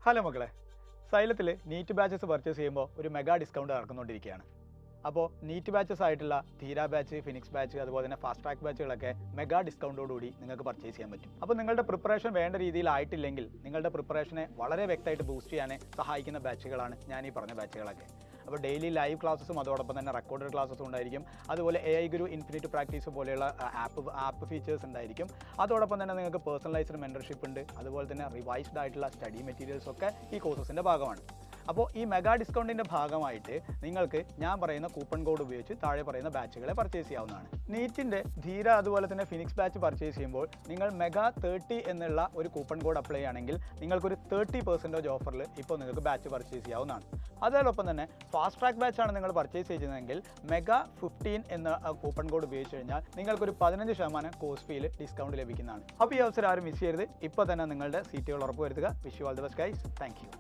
Hello മക്കളെ, സൈലത്തിൽ NEET batches purchase ചെയ്യുമ്പോൾ ഒരു മെഗാ ഡിസ്കൗണ്ട് ഇറക്കുന്നുകൊണ്ടിരിക്കുകയാണ്. അപ്പോൾ നീറ്റ് ബാച്ചസ് ആയിട്ടുള്ള ധീര ബാച്ച്, ഫിനിക്സ് ബാച്ച്, അതുപോലെ തന്നെ ഫാസ്റ്റ് ട്രാക്ക് ബാച്ചുകളൊക്കെ മെഗാ ഡിസ്കൗണ്ടോടുകൂടി നിങ്ങൾക്ക് പർച്ചേസ് ചെയ്യാൻ പറ്റും. അപ്പോൾ നിങ്ങളുടെ പ്രിപ്പറേഷൻ വേണ്ട രീതിയിലായിട്ടില്ലെങ്കിൽ നിങ്ങളുടെ പ്രിപ്പറേഷനെ വളരെ വ്യക്തമായിട്ട് ബൂസ്റ്റ് ചെയ്യാൻ സഹായിക്കുന്ന ബാച്ചുകളാണ് ഞാൻ ഈ പറഞ്ഞ ബാച്ചുകളൊക്കെ. അപ്പോൾ ഡെയിലി ലൈവ് ക്ലാസ്സും അതോടൊപ്പം തന്നെ റെക്കോർഡഡ് ക്ലാസ്സും ഉണ്ടായിരിക്കും. അതുപോലെ AI ഗുരു ഇൻഫിനിറ്റ് പ്രാക്ടീസ് പോലെയുള്ള ആപ്പ് ഫീച്ചേഴ്സ് ഉണ്ടായിരിക്കും. അതോടൊപ്പം തന്നെ നിങ്ങൾക്ക് പേഴ്സണലൈസ്ഡ് മെൻറ്റർഷിപ്പ് ഉണ്ട്. അതുപോലെ തന്നെ റിവൈസ്ഡ് ആയിട്ടുള്ള സ്റ്റഡി മെറ്റീരിയൽസ് ഒക്കെ ഈ കോഴ്സസിൻ്റെ ഭാഗമാണ്. അപ്പോൾ ഈ മെഗാ ഡിസ്കൗണ്ടിൻ്റെ ഭാഗമായിട്ട് നിങ്ങൾക്ക് ഞാൻ പറയുന്ന കൂപ്പൺ കോഡ് ഉപയോഗിച്ച് താഴെ പറയുന്ന ബാച്ചുകളെ പർച്ചേസ് ചെയ്യാവുന്നതാണ്. നീറ്റിൻ്റെ ധീര അതുപോലെ തന്നെ ഫിനിക്സ് ബാച്ച് പർച്ചേസ് ചെയ്യുമ്പോൾ നിങ്ങൾ മെഗാ 30 എന്നുള്ള ഒരു കൂപ്പൺ കോഡ് അപ്ലൈ ചെയ്യുകയാണെങ്കിൽ നിങ്ങൾക്കൊരു 30% ഓഫറിൽ ഇപ്പോൾ നിങ്ങൾക്ക് ബാച്ച് പർച്ചേസ് ചെയ്യാവുന്നതാണ്. അതോടൊപ്പം തന്നെ ഫാസ്റ്റ് ട്രാക്ക് ബാച്ചാണ് നിങ്ങൾ പർച്ചേസ് ചെയ്യുന്നതെങ്കിൽ മെഗാ 15 എന്ന കൂപ്പൺ കോഡ് ഉപയോഗിച്ച് കഴിഞ്ഞാൽ നിങ്ങൾക്കൊരു 15% കോഴ്സ് ഫീൽ ഡിസ്കൗണ്ട് ലഭിക്കുന്നതാണ്. അപ്പോൾ ഈ അവസരം ആരും മിസ് ചെയ്യരുത്. ഇപ്പോൾ തന്നെ നിങ്ങളുടെ സീറ്റുകൾ ഉറപ്പുവരുത്തുക. Wish you all the best guys. Thank you.